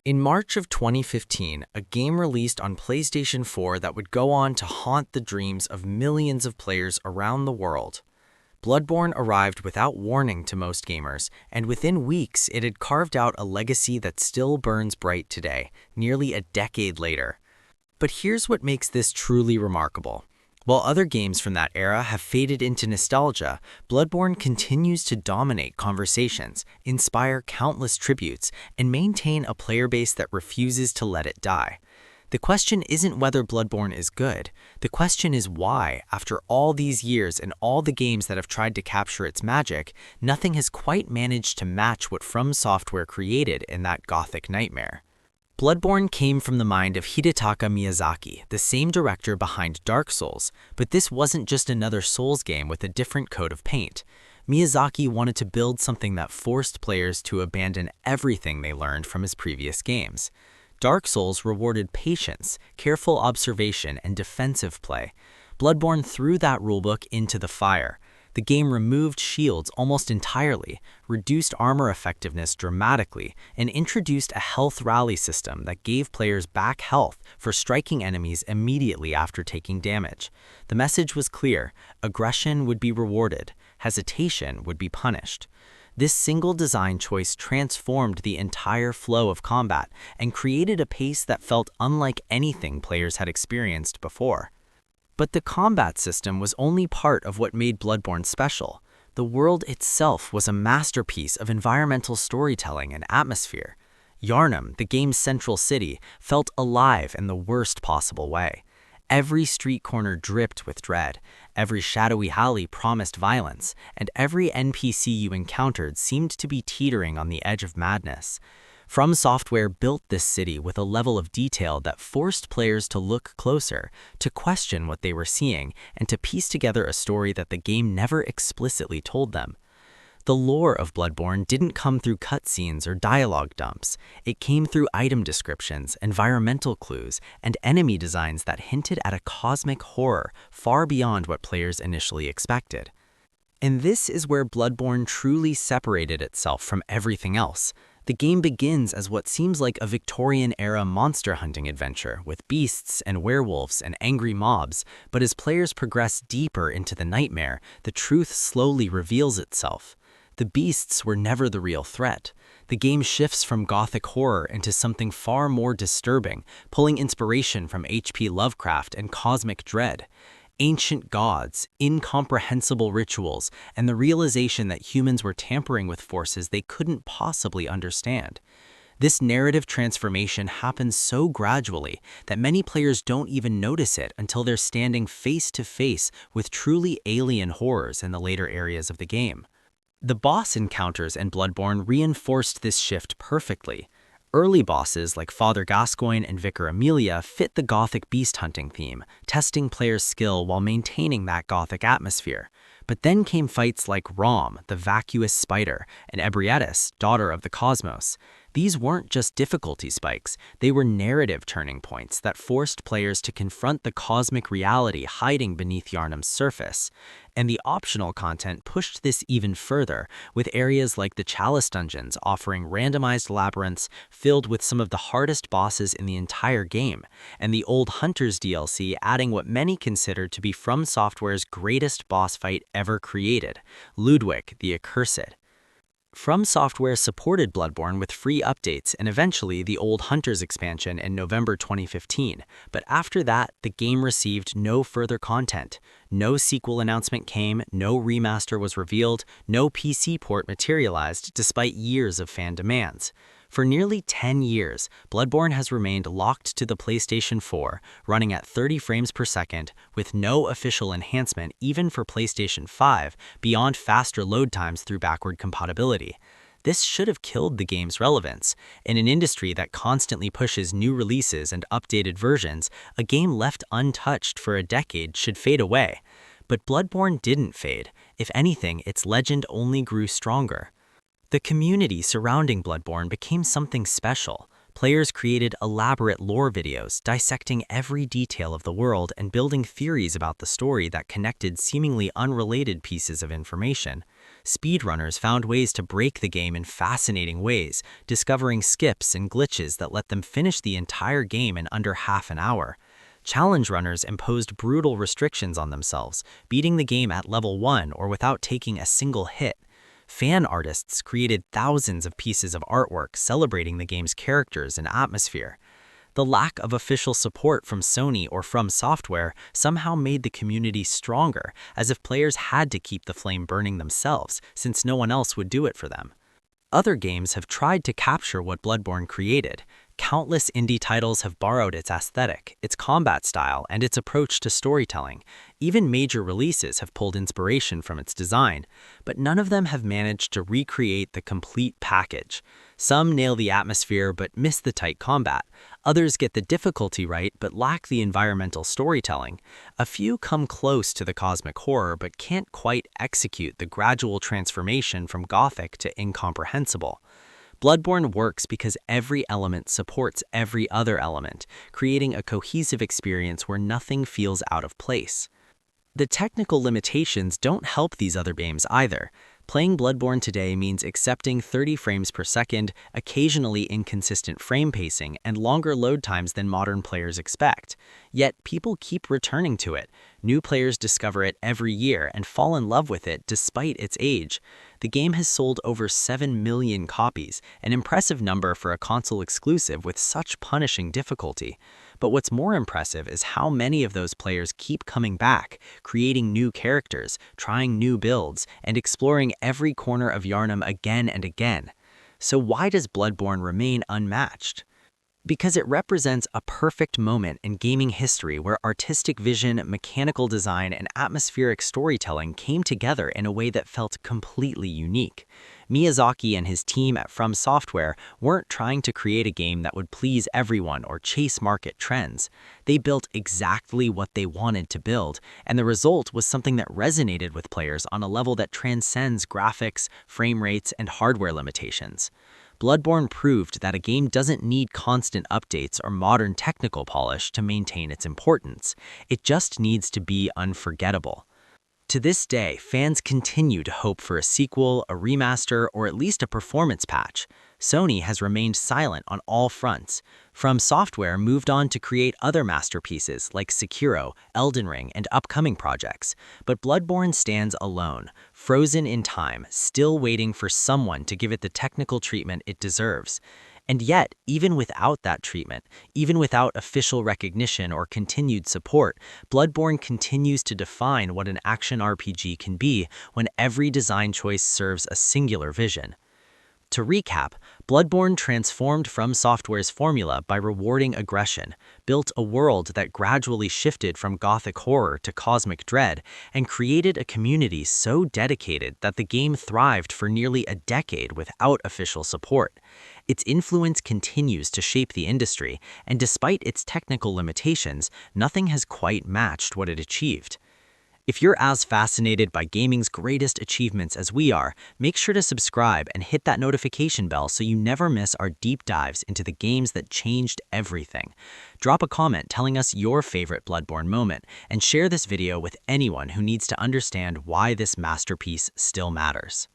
In March of 2015, a game released on PlayStation 4 that would go on to haunt the dreams of millions of players around the world. Bloodborne arrived without warning to most gamers, and within weeks it had carved out a legacy that still burns bright today, nearly a decade later. But here's what makes this truly remarkable. While other games from that era have faded into nostalgia, Bloodborne continues to dominate conversations, inspire countless tributes, and maintain a player base that refuses to let it die. The question isn't whether Bloodborne is good. The question is why, after all these years and all the games that have tried to capture its magic, nothing has quite managed to match what FromSoftware created in that Gothic nightmare. Bloodborne came from the mind of Hidetaka Miyazaki, the same director behind Dark Souls, but this wasn't just another Souls game with a different coat of paint. Miyazaki wanted to build something that forced players to abandon everything they learned from his previous games. Dark Souls rewarded patience, careful observation, and defensive play. Bloodborne threw that rulebook into the fire. The game removed shields almost entirely, reduced armor effectiveness dramatically, and introduced a health rally system that gave players back health for striking enemies immediately after taking damage. The message was clear: aggression would be rewarded, hesitation would be punished. This single design choice transformed the entire flow of combat and created a pace that felt unlike anything players had experienced before. But the combat system was only part of what made Bloodborne special. The world itself was a masterpiece of environmental storytelling and atmosphere. Yharnam, the game's central city, felt alive in the worst possible way. Every street corner dripped with dread, every shadowy alley promised violence, and every NPC you encountered seemed to be teetering on the edge of madness. FromSoftware built this city with a level of detail that forced players to look closer, to question what they were seeing, and to piece together a story that the game never explicitly told them. The lore of Bloodborne didn't come through cutscenes or dialogue dumps. It came through item descriptions, environmental clues, and enemy designs that hinted at a cosmic horror far beyond what players initially expected. And this is where Bloodborne truly separated itself from everything else. The game begins as what seems like a Victorian-era monster hunting adventure with beasts and werewolves and angry mobs, but as players progress deeper into the nightmare, the truth slowly reveals itself. The beasts were never the real threat. The game shifts from Gothic horror into something far more disturbing, pulling inspiration from H.P. Lovecraft and cosmic dread. Ancient gods, incomprehensible rituals, and the realization that humans were tampering with forces they couldn't possibly understand. This narrative transformation happens so gradually that many players don't even notice it until they're standing face to face with truly alien horrors in the later areas of the game. The boss encounters in Bloodborne reinforced this shift perfectly. Early bosses like Father Gascoigne and Vicar Amelia fit the Gothic beast hunting theme, testing players' skill while maintaining that Gothic atmosphere. But then came fights like Rom, the vacuous spider, and Ebrietas, daughter of the cosmos. These weren't just difficulty spikes, they were narrative turning points that forced players to confront the cosmic reality hiding beneath Yharnam's surface. And the optional content pushed this even further, with areas like the Chalice Dungeons offering randomized labyrinths filled with some of the hardest bosses in the entire game, and the Old Hunters DLC adding what many consider to be FromSoftware's greatest boss fight ever created, Ludwig the Accursed. FromSoftware supported Bloodborne with free updates and eventually the Old Hunters expansion in November 2015, but after that, the game received no further content. No sequel announcement came, no remaster was revealed, no PC port materialized despite years of fan demands. For nearly 10 years, Bloodborne has remained locked to the PlayStation 4, running at 30 frames per second, with no official enhancement even for PlayStation 5 beyond faster load times through backward compatibility. This should have killed the game's relevance. In an industry that constantly pushes new releases and updated versions, a game left untouched for a decade should fade away. But Bloodborne didn't fade. If anything, its legend only grew stronger. The community surrounding Bloodborne became something special. Players created elaborate lore videos, dissecting every detail of the world and building theories about the story that connected seemingly unrelated pieces of information. Speedrunners found ways to break the game in fascinating ways, discovering skips and glitches that let them finish the entire game in under half an hour. Challenge runners imposed brutal restrictions on themselves, beating the game at level 1 or without taking a single hit. Fan artists created thousands of pieces of artwork celebrating the game's characters and atmosphere. The lack of official support from Sony or FromSoftware somehow made the community stronger, as if players had to keep the flame burning themselves, since no one else would do it for them. Other games have tried to capture what Bloodborne created. Countless indie titles have borrowed its aesthetic, its combat style, and its approach to storytelling. Even major releases have pulled inspiration from its design, but none of them have managed to recreate the complete package. Some nail the atmosphere but miss the tight combat. Others get the difficulty right but lack the environmental storytelling. A few come close to the cosmic horror but can't quite execute the gradual transformation from Gothic to incomprehensible. Bloodborne works because every element supports every other element, creating a cohesive experience where nothing feels out of place. The technical limitations don't help these other games either. Playing Bloodborne today means accepting 30 frames per second, occasionally inconsistent frame pacing, and longer load times than modern players expect. Yet people keep returning to it. New players discover it every year and fall in love with it despite its age. The game has sold over 7 million copies, an impressive number for a console exclusive with such punishing difficulty. But what's more impressive is how many of those players keep coming back, creating new characters, trying new builds, and exploring every corner of Yharnam again and again. So why does Bloodborne remain unmatched? Because it represents a perfect moment in gaming history where artistic vision, mechanical design, and atmospheric storytelling came together in a way that felt completely unique. Miyazaki and his team at FromSoftware weren't trying to create a game that would please everyone or chase market trends. They built exactly what they wanted to build, and the result was something that resonated with players on a level that transcends graphics, frame rates, and hardware limitations. Bloodborne proved that a game doesn't need constant updates or modern technical polish to maintain its importance. It just needs to be unforgettable. To this day, fans continue to hope for a sequel, a remaster, or at least a performance patch. Sony has remained silent on all fronts. FromSoftware moved on to create other masterpieces like Sekiro, Elden Ring, and upcoming projects. But Bloodborne stands alone, frozen in time, still waiting for someone to give it the technical treatment it deserves. And yet, even without that treatment, even without official recognition or continued support, Bloodborne continues to define what an action RPG can be when every design choice serves a singular vision. To recap, Bloodborne transformed FromSoftware's formula by rewarding aggression, built a world that gradually shifted from Gothic horror to cosmic dread, and created a community so dedicated that the game thrived for nearly a decade without official support. Its influence continues to shape the industry, and despite its technical limitations, nothing has quite matched what it achieved. If you're as fascinated by gaming's greatest achievements as we are, make sure to subscribe and hit that notification bell so you never miss our deep dives into the games that changed everything. Drop a comment telling us your favorite Bloodborne moment, and share this video with anyone who needs to understand why this masterpiece still matters.